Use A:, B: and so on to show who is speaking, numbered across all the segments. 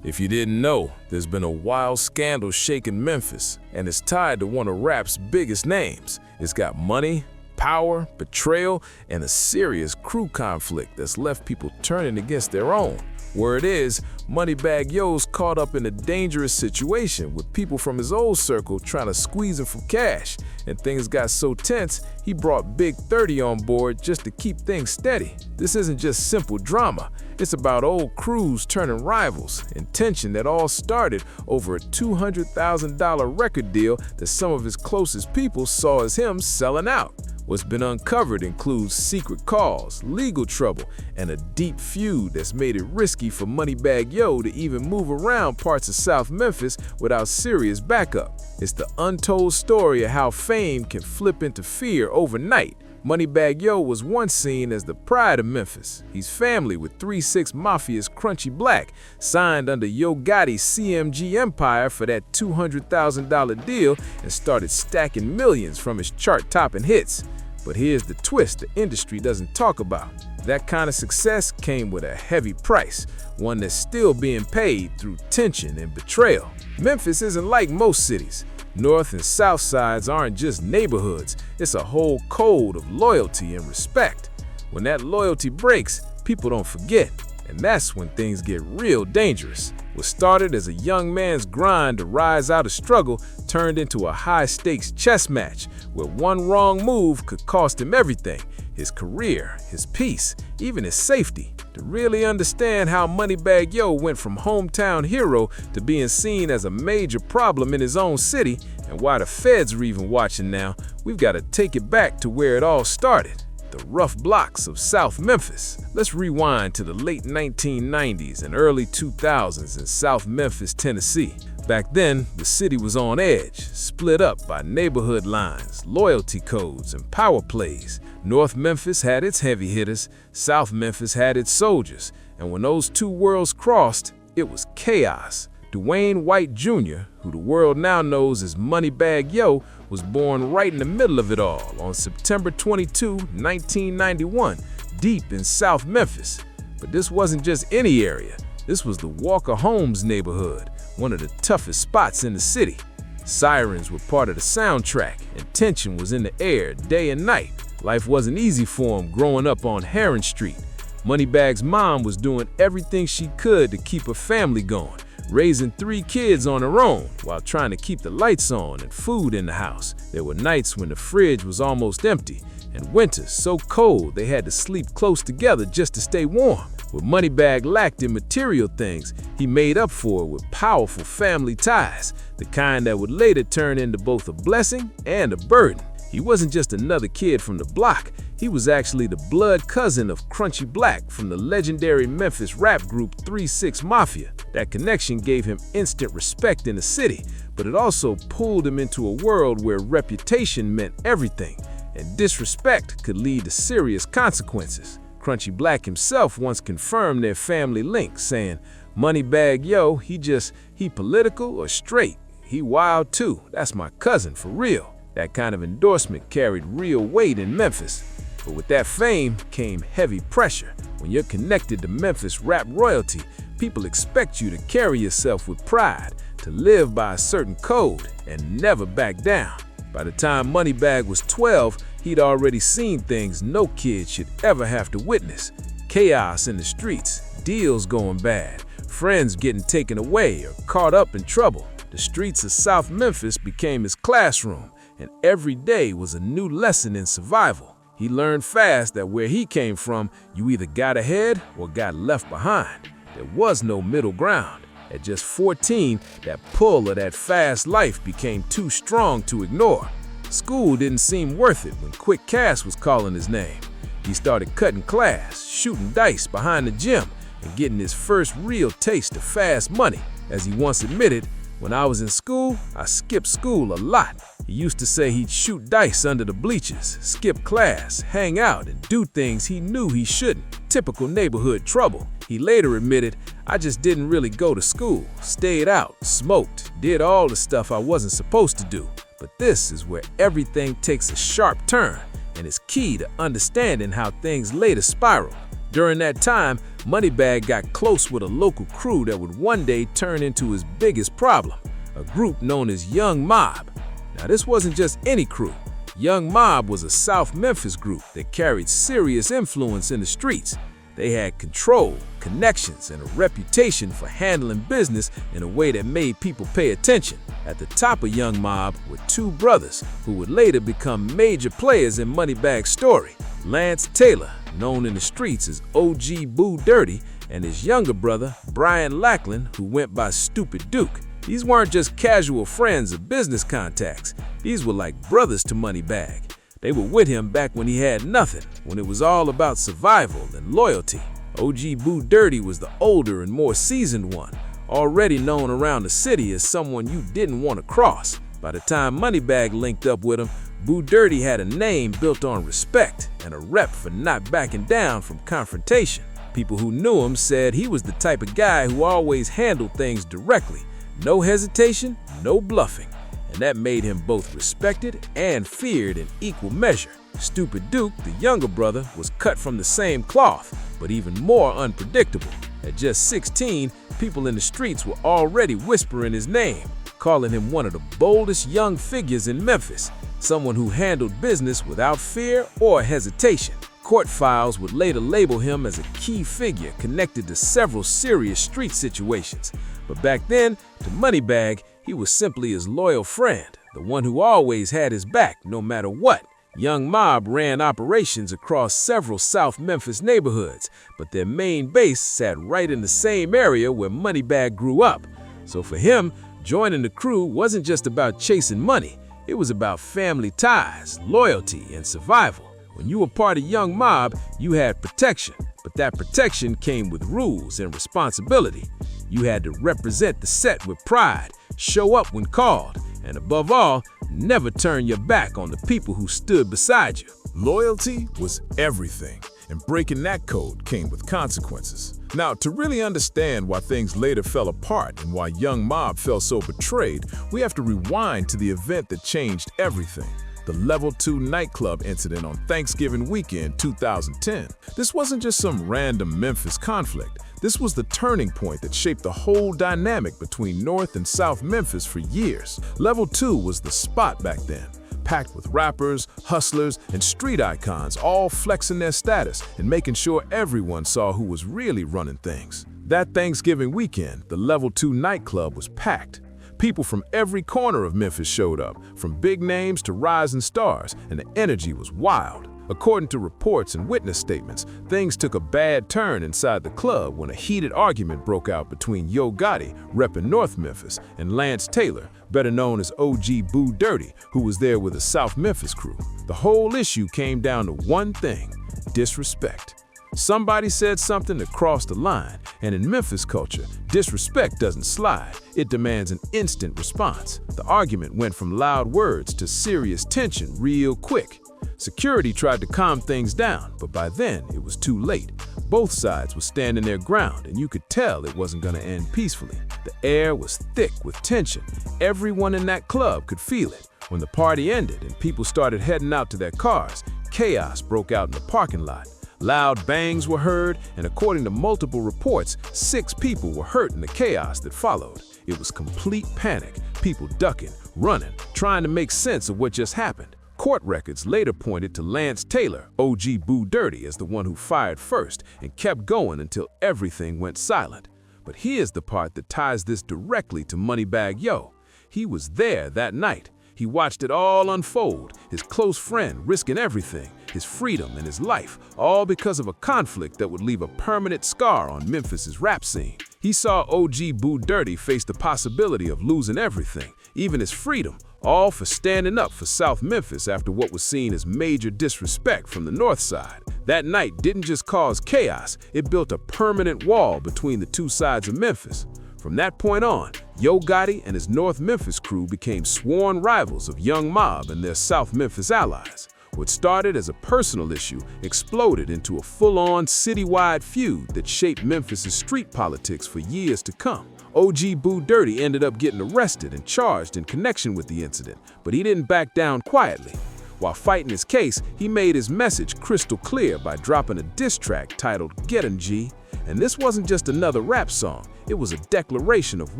A: If you didn't know, there's been a wild scandal shaking Memphis, and it's tied to one of rap's biggest names. It's got money, power, betrayal, and a serious crew conflict that's left people turning against their own. Word is, Moneybagg Yo's caught up in a dangerous situation with people from his old circle trying to squeeze him for cash, and things got so tense, he brought Big 30 on board just to keep things steady. This isn't just simple drama. It's about old crews turning rivals and tension that all started over a $200,000 record deal that some of his closest people saw as him selling out. What's been uncovered includes secret calls, legal trouble, and a deep feud that's made it risky for Moneybagg Yo to even move around parts of South Memphis without serious backup. It's the untold story of how fame can flip into fear overnight. Moneybagg Yo was once seen as the pride of Memphis. He's family with 3-6 Mafia's Crunchy Black, signed under Yo Gotti's CMG empire for that $200,000 deal and started stacking millions from his chart-topping hits. But here's the twist the industry doesn't talk about. That kind of success came with a heavy price, one that's still being paid through tension and betrayal. Memphis isn't like most cities. North and South sides aren't just neighborhoods, it's a whole code of loyalty and respect. When that loyalty breaks, people don't forget, and that's when things get real dangerous. What started as a young man's grind to rise out of struggle turned into a high-stakes chess match where one wrong move could cost him everything: his career, his peace, even his safety. To really understand how Moneybagg Yo went from hometown hero to being seen as a major problem in his own city, and why the feds are even watching now, we've got to take it back to where it all started. The rough blocks of South Memphis. Let's rewind to the late 1990s and early 2000s in South Memphis, Tennessee. Back then, the city was on edge, split up by neighborhood lines, loyalty codes, and power plays. North Memphis had its heavy hitters, South Memphis had its soldiers, and when those two worlds crossed, it was chaos. Dwayne White Jr., who the world now knows as Moneybagg Yo, was born right in the middle of it all on September 22, 1991, deep in South Memphis. But this wasn't just any area. This was the Walker Homes neighborhood, one of the toughest spots in the city. Sirens were part of the soundtrack, and tension was in the air day and night. Life wasn't easy for him growing up on Heron Street. Moneybagg's mom was doing everything she could to keep her family going, raising 3 kids on her own while trying to keep the lights on and food in the house. There were nights when the fridge was almost empty, and winters so cold they had to sleep close together just to stay warm. What Moneybagg lacked in material things, he made up for it with powerful family ties, the kind that would later turn into both a blessing and a burden. He wasn't just another kid from the block, he was actually the blood cousin of Crunchy Black from the legendary Memphis rap group 3-6 Mafia. That connection gave him instant respect in the city, but it also pulled him into a world where reputation meant everything, and disrespect could lead to serious consequences. Crunchy Black himself once confirmed their family link, saying, "Moneybagg Yo, he political or straight? He wild too, that's my cousin for real." That kind of endorsement carried real weight in Memphis. But with that fame came heavy pressure. When you're connected to Memphis rap royalty, people expect you to carry yourself with pride, to live by a certain code, and never back down. By the time Moneybagg was 12, he'd already seen things no kid should ever have to witness. Chaos in the streets, deals going bad, friends getting taken away or caught up in trouble. The streets of South Memphis became his classroom, and every day was a new lesson in survival. He learned fast that where he came from, you either got ahead or got left behind. There was no middle ground. At just 14, that pull of that fast life became too strong to ignore. School didn't seem worth it when Quick Cash was calling his name. He started cutting class, shooting dice behind the gym, and getting his first real taste of fast money. As he once admitted, "When I was in school, I skipped school a lot." He used to say he'd shoot dice under the bleachers, skip class, hang out, and do things he knew he shouldn't. Typical neighborhood trouble. He later admitted, "I just didn't really go to school, stayed out, smoked, did all the stuff I wasn't supposed to do." But this is where everything takes a sharp turn, and is key to understanding how things later spiral. During that time, Moneybagg got close with a local crew that would one day turn into his biggest problem, a group known as Young Mob. Now, this wasn't just any crew. Young Mob was a South Memphis group that carried serious influence in the streets. They had control, connections, and a reputation for handling business in a way that made people pay attention. At the top of Young Mob were two brothers who would later become major players in Moneybagg's story. Lance Taylor, known in the streets as OG Boo Dirty, and his younger brother, Brian Lackland, who went by Stupid Duke. These weren't just casual friends or business contacts. These were like brothers to Moneybagg. They were with him back when he had nothing, when it was all about survival and loyalty. OG Boo Dirty was the older and more seasoned one, already known around the city as someone you didn't want to cross. By the time Moneybagg linked up with him, Boo Dirty had a name built on respect and a rep for not backing down from confrontation. People who knew him said he was the type of guy who always handled things directly. No hesitation, no bluffing. And that made him both respected and feared in equal measure. Stupid Duke, the younger brother, was cut from the same cloth, but even more unpredictable. At just 16, people in the streets were already whispering his name, calling him one of the boldest young figures in Memphis, someone who handled business without fear or hesitation. Court files would later label him as a key figure connected to several serious street situations. But back then, to Moneybagg, he was simply his loyal friend, the one who always had his back no matter what. Young Mob ran operations across several South Memphis neighborhoods, but their main base sat right in the same area where Moneybagg grew up. So for him, joining the crew wasn't just about chasing money. It was about family ties, loyalty, and survival. When you were part of Young Mob, you had protection, but that protection came with rules and responsibility. You had to represent the set with pride, show up when called, and above all, never turn your back on the people who stood beside you.
B: Loyalty was everything, and breaking that code came with consequences. Now, to really understand why things later fell apart and why Young Mob felt so betrayed, we have to rewind to the event that changed everything. The Level 2 nightclub incident on Thanksgiving weekend 2010. This wasn't just some random Memphis conflict. This was the turning point that shaped the whole dynamic between North and South Memphis for years. Level 2 was the spot back then, packed with rappers, hustlers, and street icons, all flexing their status and making sure everyone saw who was really running things. That Thanksgiving weekend, the Level 2 nightclub was packed. People from every corner of Memphis showed up, from big names to rising stars, and the energy was wild. According to reports and witness statements, things took a bad turn inside the club when a heated argument broke out between Yo Gotti, repping North Memphis, and Lance Taylor, better known as OG Boo Dirty, who was there with a South Memphis crew. The whole issue came down to one thing: disrespect. Somebody said something that crossed the line, and in Memphis culture, disrespect doesn't slide. It demands an instant response. The argument went from loud words to serious tension real quick. Security tried to calm things down, but by then it was too late. Both sides were standing their ground, and you could tell it wasn't going to end peacefully. The air was thick with tension. Everyone in that club could feel it. When the party ended and people started heading out to their cars, chaos broke out in the parking lot. Loud bangs were heard, and according to multiple reports, 6 people were hurt in the chaos that followed. It was complete panic, people ducking, running, trying to make sense of what just happened. Court records later pointed to Lance Taylor, OG Boo Dirty, as the one who fired first and kept going until everything went silent. But here's the part that ties this directly to Moneybagg Yo. He was there that night. He watched it all unfold, his close friend risking everything, his freedom and his life, all because of a conflict that would leave a permanent scar on Memphis's rap scene. He saw OG Boo Dirty face the possibility of losing everything, even his freedom, all for standing up for South Memphis after what was seen as major disrespect from the North Side. That night didn't just cause chaos, it built a permanent wall between the two sides of Memphis. From that point on, Yo Gotti and his North Memphis crew became sworn rivals of Young Mob and their South Memphis allies. What started as a personal issue exploded into a full-on citywide feud that shaped Memphis's street politics for years to come. OG Boo Dirty ended up getting arrested and charged in connection with the incident, but he didn't back down quietly. While fighting his case, he made his message crystal clear by dropping a diss track titled "Get 'em G."
A: And this wasn't just another rap song, it was a declaration of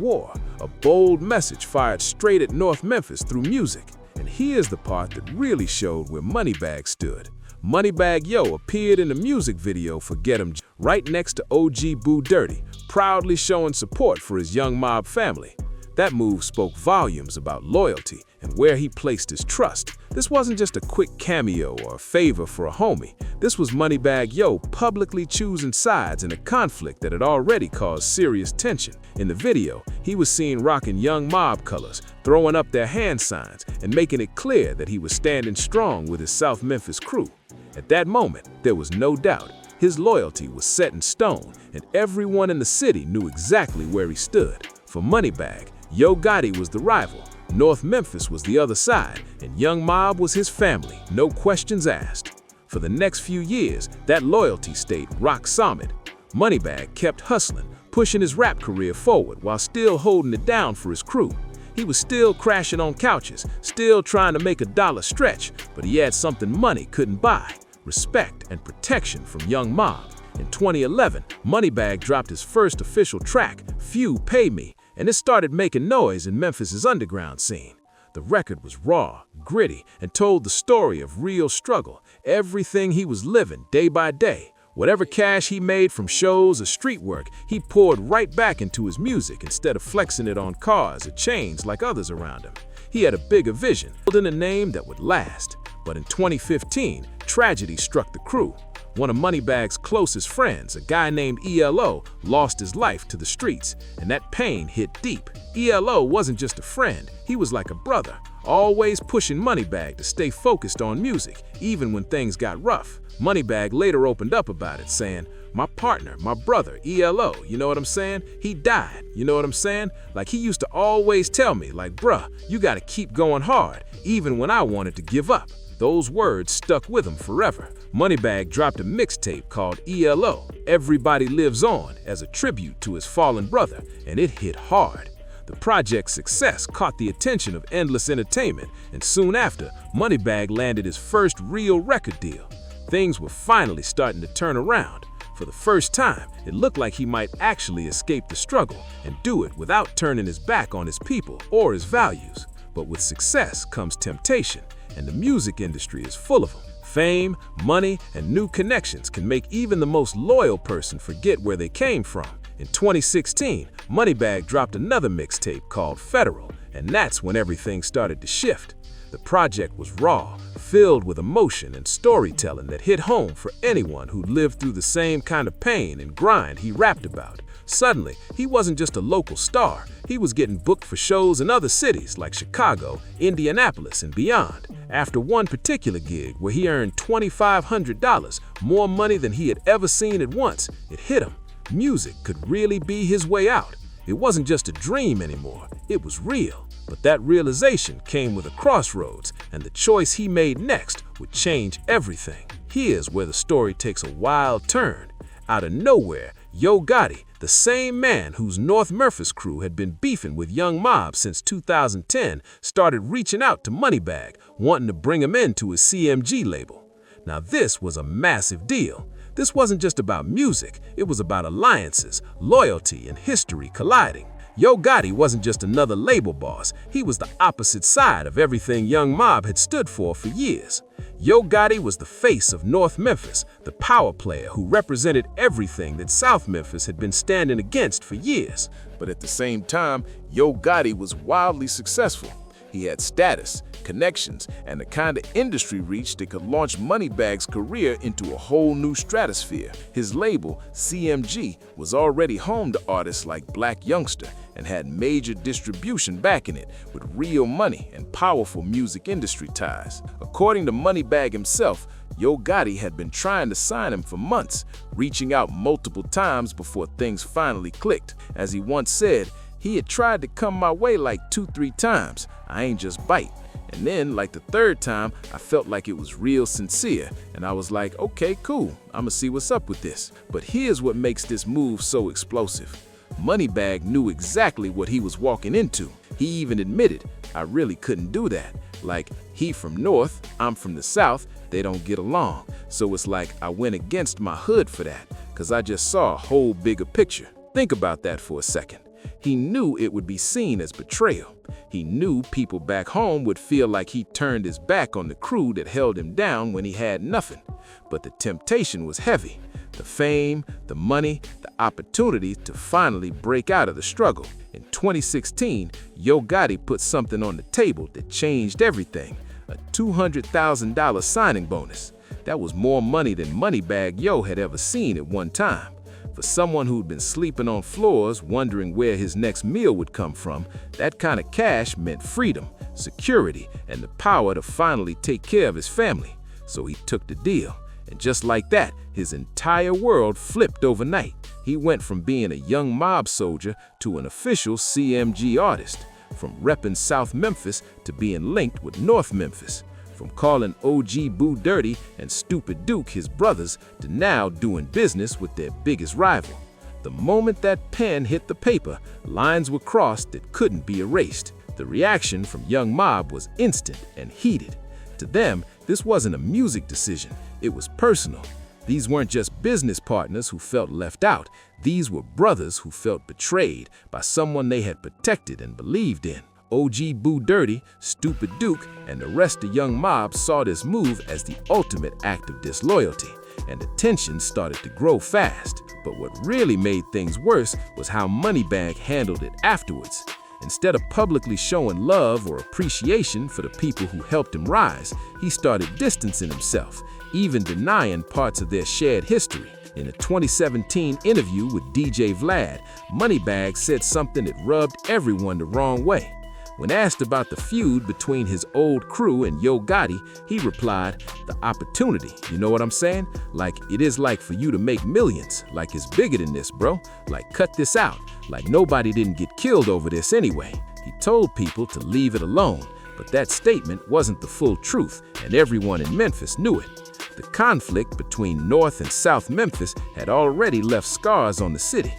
A: war, a bold message fired straight at North Memphis through music. And here's the part that really showed where Moneybagg stood. Moneybagg Yo appeared in the music video for Get 'Em right next to OG Boo Dirty, proudly showing support for his young mob family. That move spoke volumes about loyalty and where he placed his trust. This wasn't just a quick cameo or a favor for a homie. This was Moneybagg Yo publicly choosing sides in a conflict that had already caused serious tension. In the video, he was seen rocking young mob colors, throwing up their hand signs, and making it clear that he was standing strong with his South Memphis crew. At that moment, there was no doubt. His loyalty was set in stone, and everyone in the city knew exactly where he stood. For Moneybagg, Yo Gotti was the rival, North Memphis was the other side, and Young Mob was his family, no questions asked. For the next few years, that loyalty stayed rock solid. Moneybagg kept hustling, pushing his rap career forward while still holding it down for his crew. He was still crashing on couches, still trying to make a dollar stretch, but he had something money couldn't buy: respect and protection from Young Mob. In 2011, Moneybagg dropped his first official track, Few Pay Me, and it started making noise in Memphis's underground scene. The record was raw, gritty, and told the story of real struggle, everything he was living day by day. Whatever cash he made from shows or street work, he poured right back into his music instead of flexing it on cars or chains like others around him. He had a bigger vision, building a name that would last. But in 2015, tragedy struck the crew. One of Moneybagg's closest friends, a guy named ELO, lost his life to the streets, and that pain hit deep. ELO wasn't just a friend, he was like a brother, always pushing Moneybagg to stay focused on music, even when things got rough. Moneybagg later opened up about it, saying, "My partner, my brother, ELO, you know what I'm saying? He died, you know what I'm saying? Like he used to always tell me, like, bruh, you gotta keep going hard, even when I wanted to give up." Those words stuck with him forever. Moneybagg dropped a mixtape called ELO, Everybody Lives On, as a tribute to his fallen brother, and it hit hard. The project's success caught the attention of Endless Entertainment, and soon after, Moneybagg landed his first real record deal. Things were finally starting to turn around. For the first time, it looked like he might actually escape the struggle and do it without turning his back on his people or his values. But with success comes temptation, and the music industry is full of them. Fame, money, and new connections can make even the most loyal person forget where they came from. In 2016, Moneybagg dropped another mixtape called Federal, and that's when everything started to shift. The project was raw, filled with emotion and storytelling that hit home for anyone who lived through the same kind of pain and grind he rapped about. Suddenly, he wasn't just a local star, he was getting booked for shows in other cities like Chicago, Indianapolis, and beyond. After one particular gig where he earned $2,500, more money than he had ever seen at once, it hit him. Music could really be his way out. It wasn't just a dream anymore, it was real. But that realization came with a crossroads, and the choice he made next would change everything. Here's where the story takes a wild turn. Out of nowhere, Yo Gotti, the same man whose North Memphis crew had been beefing with Young Mob since 2010, started reaching out to Moneybagg, wanting to bring him into his CMG label. Now this was a massive deal. This wasn't just about music, it was about alliances, loyalty, and history colliding. Yo Gotti wasn't just another label boss, he was the opposite side of everything Young Mob had stood for years. Yo Gotti was the face of North Memphis, the power player who represented everything that South Memphis had been standing against for years.
B: But at the same time, Yo Gotti was wildly successful. He had status, connections, and the kind of industry reach that could launch Moneybagg's career into a whole new stratosphere. His label, CMG, was already home to artists like Black Youngster and had major distribution backing it with real money and powerful music industry ties. According to Moneybagg himself, Yo Gotti had been trying to sign him for months, reaching out multiple times before things finally clicked. As he once said, "He had tried to come my way like 2-3 times. I ain't just bite. And then, like the third time, I felt like it was real sincere, and I was like, okay, cool, I'ma see what's up with this." But here's what makes this move so explosive. Moneybagg knew exactly what he was walking into. He even admitted, "I really couldn't do that. Like, he from North, I'm from the South, they don't get along. So it's like I went against my hood for that.
A: because I just saw a whole bigger picture. Think about that for a second. He knew it would be seen as betrayal. He knew people back home would feel like he turned his back on the crew that held him down when he had nothing. But the temptation was heavy. The fame, the money, the opportunity to finally break out of the struggle. In 2016, Yo Gotti put something on the table that changed everything. A $200,000 signing bonus. That was more money than Moneybagg Yo had ever seen at one time. For someone who'd been sleeping on floors, wondering where his next meal would come from, that kind of cash meant freedom, security, and the power to finally take care of his family. So he took the deal. And just like that, his entire world flipped overnight. He went from being a young mob soldier to an official CMG artist, from repping South Memphis to being linked with North Memphis, from calling OG Boo Dirty and Stupid Duke his brothers to now doing business with their biggest rival. The moment that pen hit the paper, lines were crossed that couldn't be erased. The reaction from Young Mob was instant and heated. To them, this wasn't a music decision, it was personal. These weren't just business partners who felt left out, these were brothers who felt betrayed by someone they had protected and believed in. OG Boo Dirty, Stupid Duke, and the rest of Young Mob saw this move as the ultimate act of disloyalty, and the tension started to grow fast. But what really made things worse was how Moneybagg handled it afterwards. Instead of publicly showing love or appreciation for the people who helped him rise, he started distancing himself, even denying parts of their shared history. In a 2017 interview with DJ Vlad, Moneybagg said something that rubbed everyone the wrong way. When asked about the feud between his old crew and Yo Gotti, he replied, "The opportunity, you know what I'm saying? Like, it is like for you to make millions, like it's bigger than this, bro. Like, cut this out, like nobody didn't get killed over this anyway." He told people to leave it alone, but that statement wasn't the full truth, and everyone in Memphis knew it. The conflict between North and South Memphis had already left scars on the city.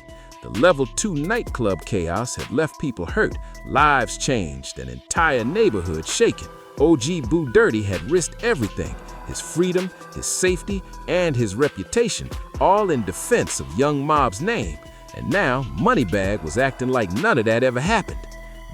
A: The Level 2 nightclub chaos had left people hurt, lives changed, an entire neighborhood shaken. OG Boo Dirty had risked everything, his freedom, his safety, and his reputation, all in defense of Young Mob's name. And now, Moneybagg was acting like none of that ever happened.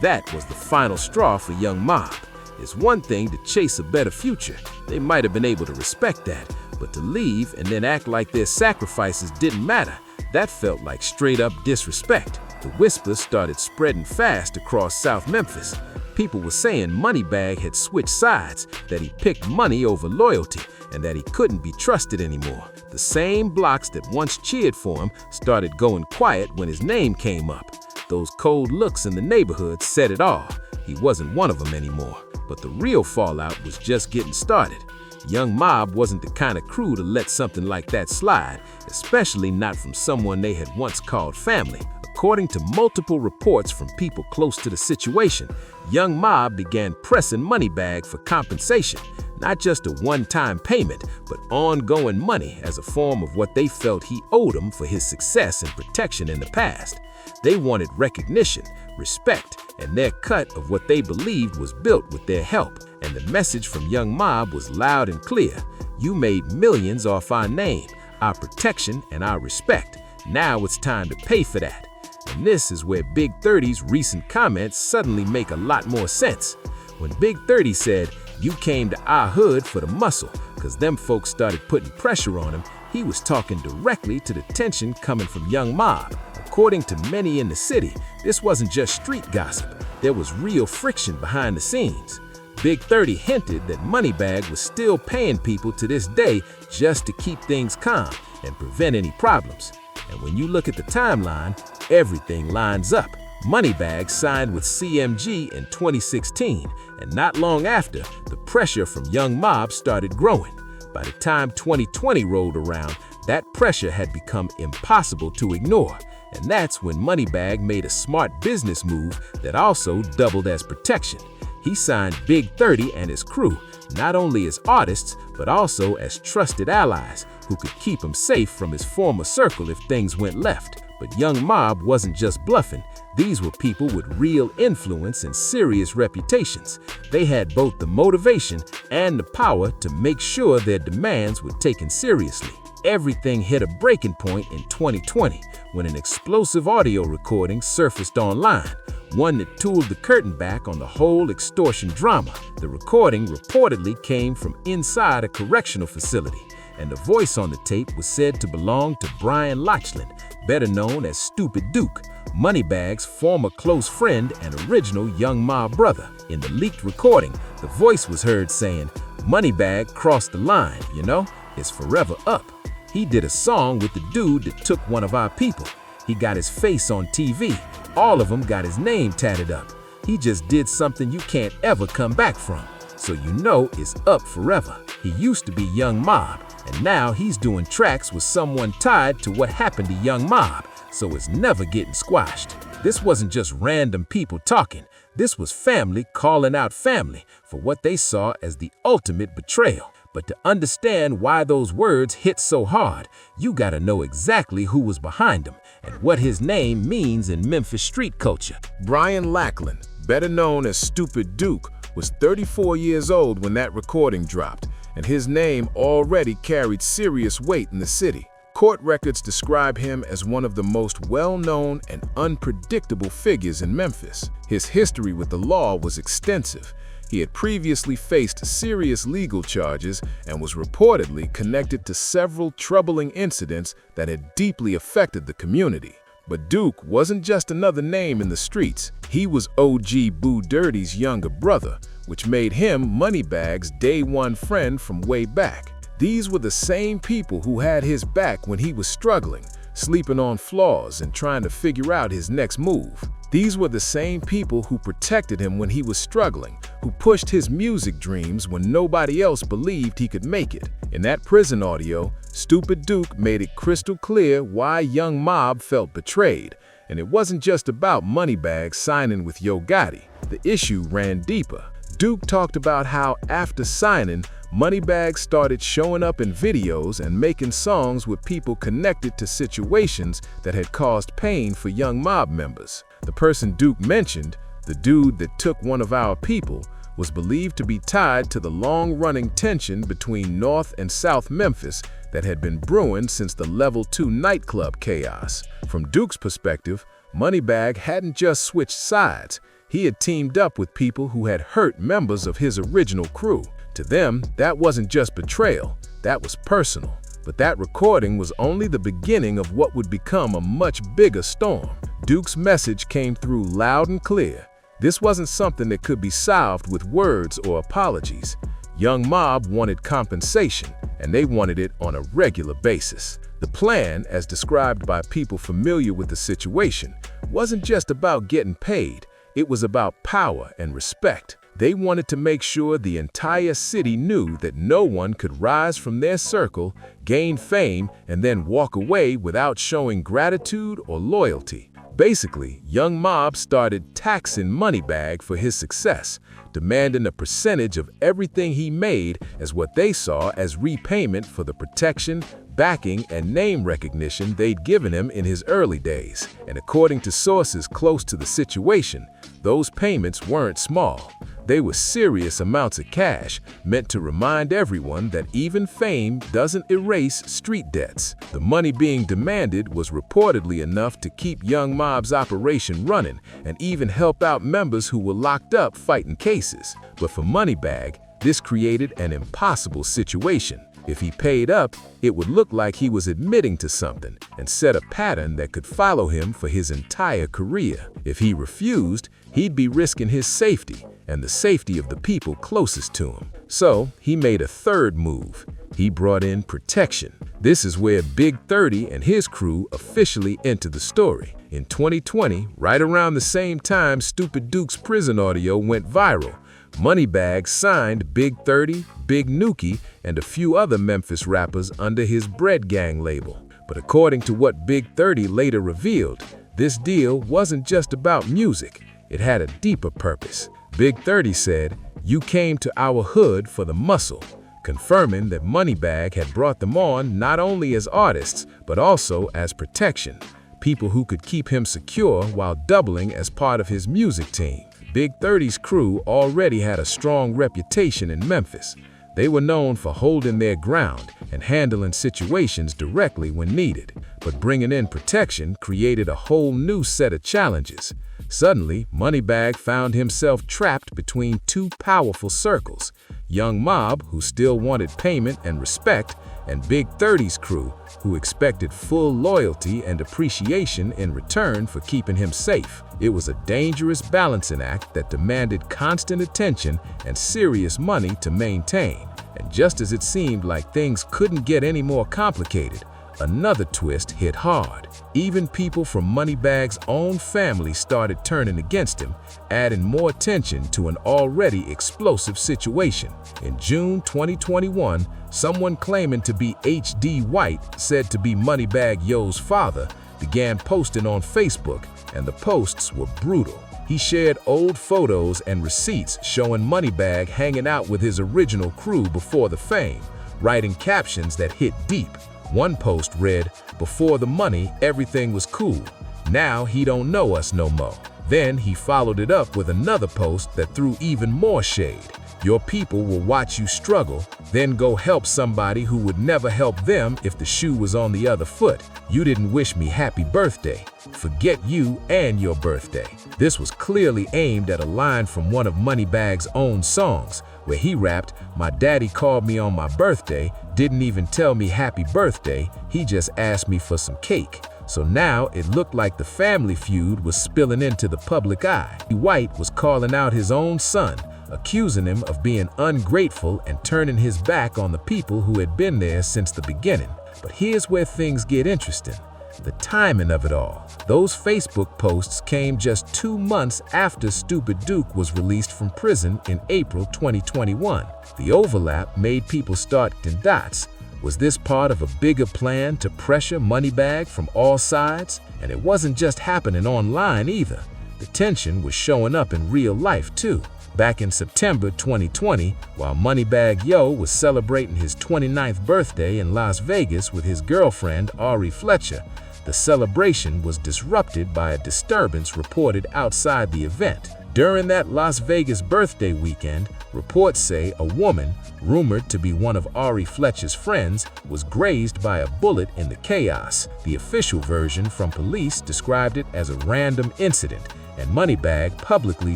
A: That was the final straw for Young Mob. It's one thing to chase a better future. They might have been able to respect that, but to leave and then act like their sacrifices didn't matter, that felt like straight-up disrespect. The whispers started spreading fast across South Memphis. People were saying Moneybagg had switched sides, that he picked money over loyalty, and that he couldn't be trusted anymore. The same blocks that once cheered for him started going quiet when his name came up. Those cold looks in the neighborhood said it all. He wasn't one of them anymore. But the real fallout was just getting started. Young Mob wasn't the kind of crew to let something like that slide, especially not from someone they had once called family. According to multiple reports from people close to the situation, Young Mob began pressing Moneybagg for compensation, not just a one-time payment, but ongoing money as a form of what they felt he owed him for his success and protection in the past. They wanted recognition, respect, and their cut of what they believed was built with their help. And the message from Young Mob was loud and clear. You made millions off our name, our protection, and our respect. Now it's time to pay for that. And this is where Big 30's recent comments suddenly make a lot more sense. When Big 30 said, "You came to our hood for the muscle," because them folks started putting pressure on him, he was talking directly to the tension coming from Young Mob. According to many in the city, this wasn't just street gossip. There was real friction behind the scenes. Big 30 hinted that Moneybagg was still paying people to this day just to keep things calm and prevent any problems. And when you look at the timeline, everything lines up. Moneybagg signed with CMG in 2016, and not long after, the pressure from Young Mob started growing. By the time 2020 rolled around, that pressure had become impossible to ignore. And that's when Moneybagg made a smart business move that also doubled as protection. He signed Big 30 and his crew, not only as artists, but also as trusted allies who could keep him safe from his former circle if things went left. But Young Mob wasn't just bluffing. These were people with real influence and serious reputations. They had both the motivation and the power to make sure their demands were taken seriously.
C: everything hit a breaking point in 2020 when an explosive audio recording surfaced online, one that pulled the curtain back on the whole extortion drama. The recording reportedly came from inside a correctional facility, and the voice on the tape was said to belong to Brian Lachlan, better known as Stupid Duke, Moneybagg's former close friend and original Young Mob brother. In the leaked recording, the voice was heard saying, "Moneybagg crossed the line, you know, it's forever up. He did a song with the dude that took one of our people. He got his face on TV. All of them got his name tatted up. He just did something you can't ever come back from. So you know it's up forever. He used to be Young Mob, and now he's doing tracks with someone tied to what happened to Young Mob, so it's never getting squashed." This wasn't just random people talking. This was family calling out family for what they saw as the ultimate betrayal. But to understand why those words hit so hard, you gotta know exactly who was behind them and what his name means in Memphis street culture.
B: Brian Lachlan, better known as Stupid Duke, was 34 years old when that recording dropped, and his name already carried serious weight in the city. Court records describe him as one of the most well-known and unpredictable figures in Memphis. His history with the law was extensive. He had previously faced serious legal charges and was reportedly connected to several troubling incidents that had deeply affected the community. But Duke wasn't just another name in the streets. He was OG Boo Dirty's younger brother, which made him Moneybagg's day-one friend from way back. These were the same people who had his back when he was struggling, sleeping on floors and trying to figure out his next move. These were the same people who protected him when he was struggling, who pushed his music dreams when nobody else believed he could make it. In that prison audio, Stupid Duke made it crystal clear why Young Mob felt betrayed. And it wasn't just about Moneybagg signing with Yo Gotti. The issue ran deeper. Duke talked about how after signing, Moneybagg started showing up in videos and making songs with people connected to situations that had caused pain for Young Mob members. The person Duke mentioned, the dude that took one of our people, was believed to be tied to the long-running tension between North and South Memphis that had been brewing since the Level 2 nightclub chaos. From Duke's perspective, Moneybagg hadn't just switched sides. He had teamed up with people who had hurt members of his original crew. To them, that wasn't just betrayal, that was personal. But that recording was only the beginning of what would become a much bigger storm. Duke's message came through loud and clear. This wasn't something that could be solved with words or apologies. Young Mob wanted compensation, and they wanted it on a regular basis. The plan, as described by people familiar with the situation, wasn't just about getting paid. It was about power and respect. They wanted to make sure the entire city knew that no one could rise from their circle, gain fame, and then walk away without showing gratitude or loyalty. Basically, Young Mob started taxing Moneybagg for his success, demanding a percentage of everything he made as what they saw as repayment for the protection, backing, and name recognition they'd given him in his early days. And according to sources close to the situation, those payments weren't small. They were serious amounts of cash, meant to remind everyone that even fame doesn't erase street debts. The money being demanded was reportedly enough to keep Young Mob's operation running and even help out members who were locked up fighting cases. But for Moneybagg, this created an impossible situation. If he paid up, it would look like he was admitting to something and set a pattern that could follow him for his entire career. If he refused, he'd be risking his safety and the safety of the people closest to him. So he made a third move. He brought in protection. This is where Big 30 and his crew officially entered the story. In 2020, right around the same time Stupid Duke's prison audio went viral, Moneybagg signed Big 30, Big Nukie, and a few other Memphis rappers under his Bread Gang label. But according to what Big 30 later revealed, this deal wasn't just about music. It had a deeper purpose. Big 30 said, "You came to our hood for the muscle," confirming that Moneybagg had brought them on not only as artists, but also as protection, people who could keep him secure while doubling as part of his music team. Big 30's crew already had a strong reputation in Memphis. They were known for holding their ground
C: and handling situations directly when needed. But bringing in protection created a whole new set of challenges. Suddenly, Moneybagg found himself trapped between two powerful circles: Young Mob, who still wanted payment and respect, and Big 30's crew, who expected full loyalty and appreciation in return for keeping him safe. It was a dangerous balancing act that demanded constant attention and serious money to maintain. And just as it seemed like things couldn't get any more complicated, another twist hit hard. Even people from Moneybagg's own family started turning against him, adding more tension to an already explosive situation. In June 2021, someone claiming to be H.D. White, said to be Moneybagg Yo's father, began posting on Facebook, and the posts were brutal. He shared old photos and receipts showing Moneybagg hanging out with his original crew before the fame, writing captions that hit deep. One post read, "Before the money, everything was cool. Now he don't know us no more." Then he followed it up with another post that threw even more shade. "Your people will watch you struggle, then go help somebody who would never help them if the shoe was on the other foot. You didn't wish me happy birthday. Forget you and your birthday." This was clearly aimed at a line from one of Moneybagg's own songs, where he rapped, "My daddy called me on my birthday, didn't even tell me happy birthday, he just asked me for some cake." So now it looked like the family feud was spilling into the public eye. White was calling out his own son, accusing him of being ungrateful and turning his back on the people who had been there since the beginning. But here's where things get interesting: the timing of it all. Those Facebook posts came just 2 months after Stupid Duke was released from prison in April 2021. The overlap made people start connecting dots. Was this part of a bigger plan to pressure Moneybagg from all sides? And it wasn't just happening online either. The tension was showing up in real life too. Back in September 2020, while Moneybagg Yo was celebrating his 29th birthday in Las Vegas with his girlfriend Ari Fletcher, the celebration was disrupted by a disturbance reported outside the event. During that Las Vegas birthday weekend, reports say a woman, rumored to be one of Ari Fletcher's friends, was grazed by a bullet in the chaos. The official version from police described it as a random incident, and Moneybagg publicly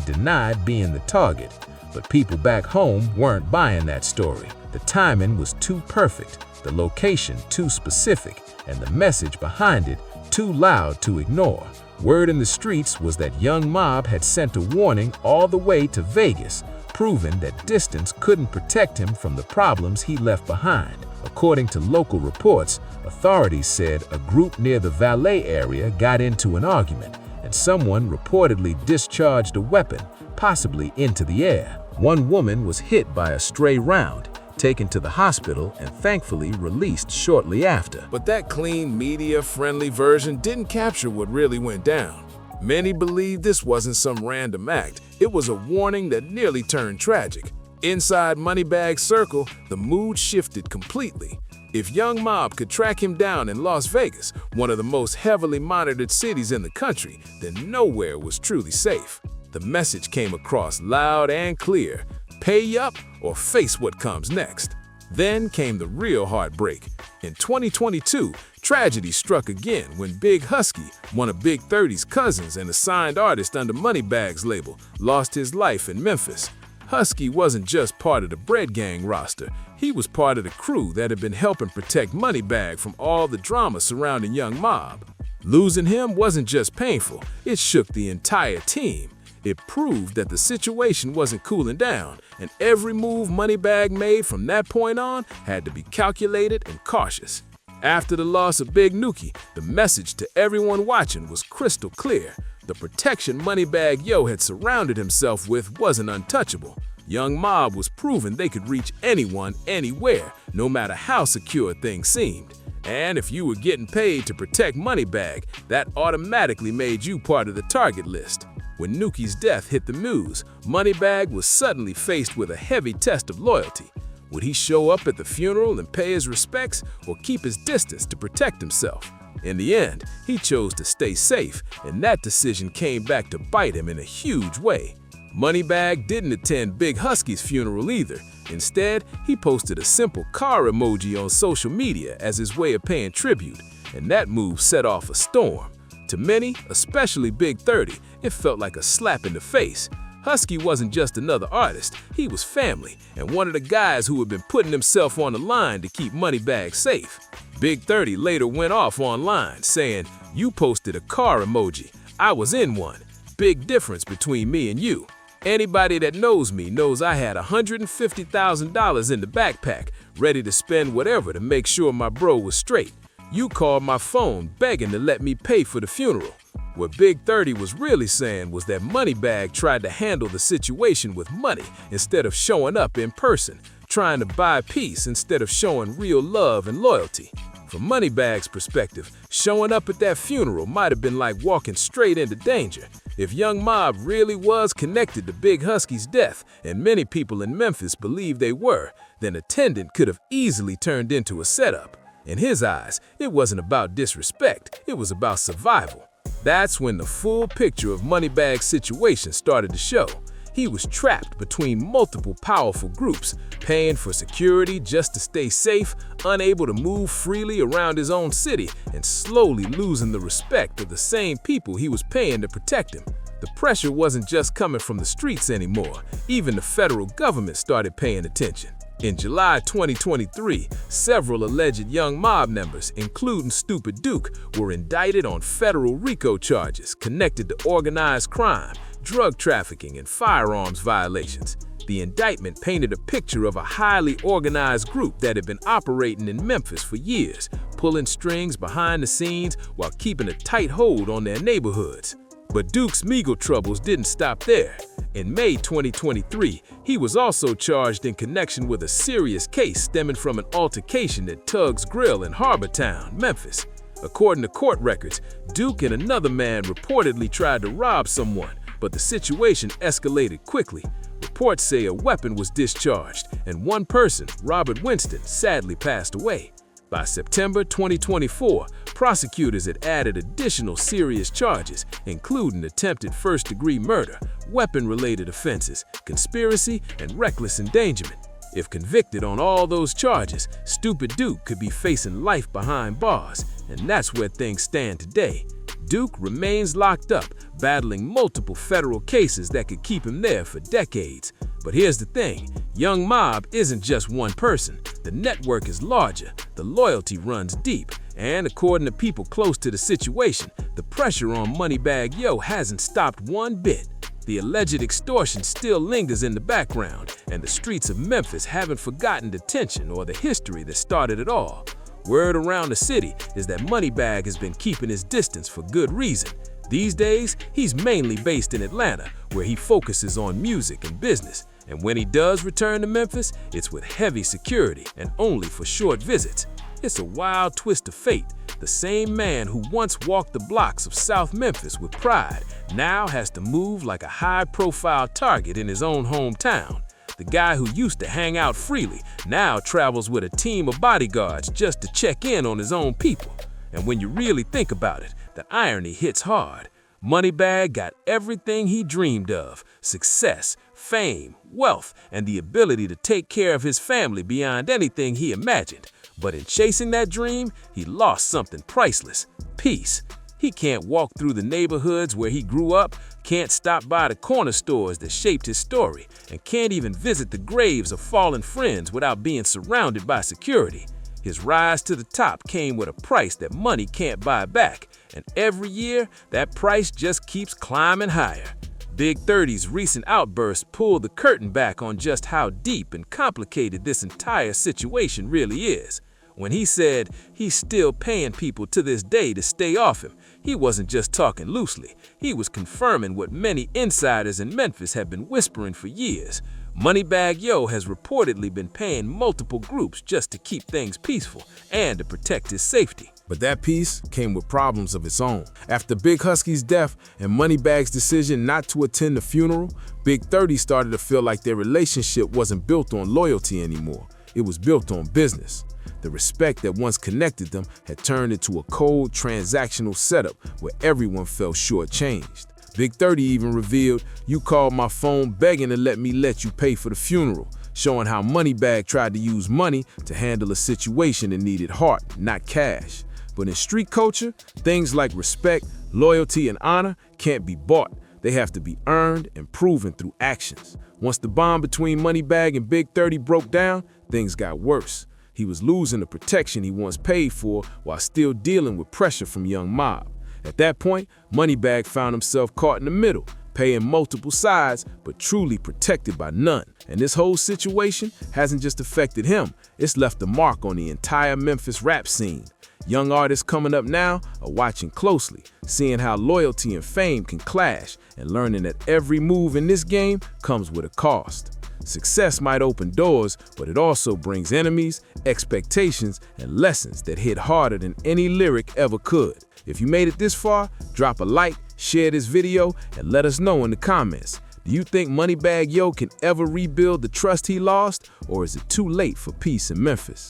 C: denied being the target. But people back home weren't buying that story. The timing was too perfect, the location too specific, and the message behind it too loud to ignore. Word in the streets was that Young Mob had sent a warning all the way to Vegas, proving that distance couldn't protect him from the problems he left behind. According to local reports, authorities said a group near the valet area got into an argument, and someone reportedly discharged a weapon, possibly into the air. One woman was hit by a stray round, taken to the hospital, and thankfully released shortly after.
A: But that clean, media-friendly version didn't capture what really went down. Many believe this wasn't some random act. It was a warning that nearly turned tragic. Inside Moneybagg's circle, the mood shifted completely. If Young Mob could track him down in Las Vegas, one of the most heavily monitored cities in the country, then nowhere was truly safe. The message came across loud and clear: pay up or face what comes next. Then came the real heartbreak. In 2022, tragedy struck again when Big Husky, one of Big 30's cousins and a signed artist under Moneybagg's label, lost his life in Memphis. Husky wasn't just part of the Bread Gang roster, he was part of the crew that had been helping protect Moneybagg from all the drama surrounding Young Mob. Losing him wasn't just painful, it shook the entire team. It proved that the situation wasn't cooling down, and every move Moneybagg made from that point on had to be calculated and cautious. After the loss of Big Nuki, the message to everyone watching was crystal clear. The protection Moneybagg Yo had surrounded himself with wasn't untouchable. Young Mob was proving they could reach anyone, anywhere, no matter how secure things seemed. And if you were getting paid to protect Moneybagg, that automatically made you part of the target list. When Nuki's death hit the news, Moneybagg was suddenly faced with a heavy test of loyalty. Would he show up at the funeral and pay his respects, or keep his distance to protect himself? In the end, he chose to stay safe, and that decision came back to bite him in a huge way. Moneybagg didn't attend Big Husky's funeral either. Instead, he posted a simple car emoji on social media as his way of paying tribute, and that move set off a storm. To many, especially Big 30, it felt like a slap in the face. Husky wasn't just another artist, he was family, and one of the guys who had been putting himself on the line to keep Moneybagg safe. Big 30 later went off online, saying, "You posted a car emoji. I was in one. Big difference between me and you. Anybody that knows me knows I had $150,000 in the backpack, ready to spend whatever to make sure my bro was straight. You called my phone begging to let me pay for the funeral." What Big 30 was really saying was that Moneybagg tried to handle the situation with money instead of showing up in person, trying to buy peace instead of showing real love and loyalty. From Moneybagg's perspective, showing up at that funeral might have been like walking straight into danger. If Young Mob really was connected to Big Husky's death, and many people in Memphis believed they were, then attendant could have easily turned into a setup. In his eyes, it wasn't about disrespect, it was about survival. That's when the full picture of Moneybagg's situation started to show. He was trapped between multiple powerful groups, paying for security just to stay safe, unable to move freely around his own city, and slowly losing the respect of the same people he was paying to protect him. The pressure wasn't just coming from the streets anymore. Even the federal government started paying attention. In July 2023, several alleged Young Mob members, including Stupid Duke, were indicted on federal RICO charges connected to organized crime, drug trafficking, and firearms violations. The indictment painted a picture of a highly organized group that had been operating in Memphis for years, pulling strings behind the scenes while keeping a tight hold on their neighborhoods. But Duke's legal troubles didn't stop there. In May 2023, he was also charged in connection with a serious case stemming from an altercation at Tug's Grill in Harbortown, Memphis. According to court records, Duke and another man reportedly tried to rob someone, but the situation escalated quickly. Reports say a weapon was discharged, and one person, Robert Winston, sadly passed away. By September 2024, prosecutors had added additional serious charges, including attempted first-degree murder, weapon-related offenses, conspiracy, and reckless endangerment. If convicted on all those charges, Stupid Duke could be facing life behind bars, and that's where things stand today. Duke remains locked up, battling multiple federal cases that could keep him there for decades. But here's the thing, Young Mob isn't just one person. The network is larger, the loyalty runs deep, and according to people close to the situation, the pressure on Moneybagg Yo hasn't stopped one bit. The alleged extortion still lingers in the background, and the streets of Memphis haven't forgotten the tension or the history that started it all. Word around the city is that Moneybagg has been keeping his distance for good reason. These days, he's mainly based in Atlanta, where he focuses on music and business. And when he does return to Memphis, it's with heavy security and only for short visits. It's a wild twist of fate. The same man who once walked the blocks of South Memphis with pride now has to move like a high-profile target in his own hometown. The guy who used to hang out freely now travels with a team of bodyguards just to check in on his own people. And when you really think about it, the irony hits hard. Moneybagg got everything he dreamed of: success, fame, wealth, and the ability to take care of his family beyond anything he imagined. But in chasing that dream, he lost something priceless: peace. He can't walk through the neighborhoods where he grew up, can't stop by the corner stores that shaped his story, and can't even visit the graves of fallen friends without being surrounded by security. His rise to the top came with a price that money can't buy back, and every year, that price just keeps climbing higher. Big 30's recent outburst pulled the curtain back on just how deep and complicated this entire situation really is. When he said he's still paying people to this day to stay off him, he wasn't just talking loosely. He was confirming what many insiders in Memphis have been whispering for years. Moneybagg Yo has reportedly been paying multiple groups just to keep things peaceful and to protect his safety.
B: But that peace came with problems of its own. After Big Husky's death and Moneybagg's decision not to attend the funeral, Big 30 started to feel like their relationship wasn't built on loyalty anymore. It was built on business. The respect that once connected them had turned into a cold, transactional setup where everyone felt shortchanged.
A: Big 30 even revealed, "You called my phone begging to let you pay for the funeral," showing how Moneybagg tried to use money to handle a situation that needed heart, not cash. But in street culture, things like respect, loyalty, and honor can't be bought. They have to be earned and proven through actions. Once the bond between Moneybagg and Big 30 broke down, things got worse. He was losing the protection he once paid for while still dealing with pressure from Young Mob. At that point, Moneybagg found himself caught in the middle, paying multiple sides, but truly protected by none. And this whole situation hasn't just affected him, it's left a mark on the entire Memphis rap scene. Young artists coming up now are watching closely, seeing how loyalty and fame can clash, and learning that every move in this game comes with a cost. Success might open doors, but it also brings enemies, expectations, and lessons that hit harder than any lyric ever could. If you made it this far, drop a like, share this video, and let us know in the comments. Do you think Moneybagg Yo can ever rebuild the trust he lost, or is it too late for peace in Memphis?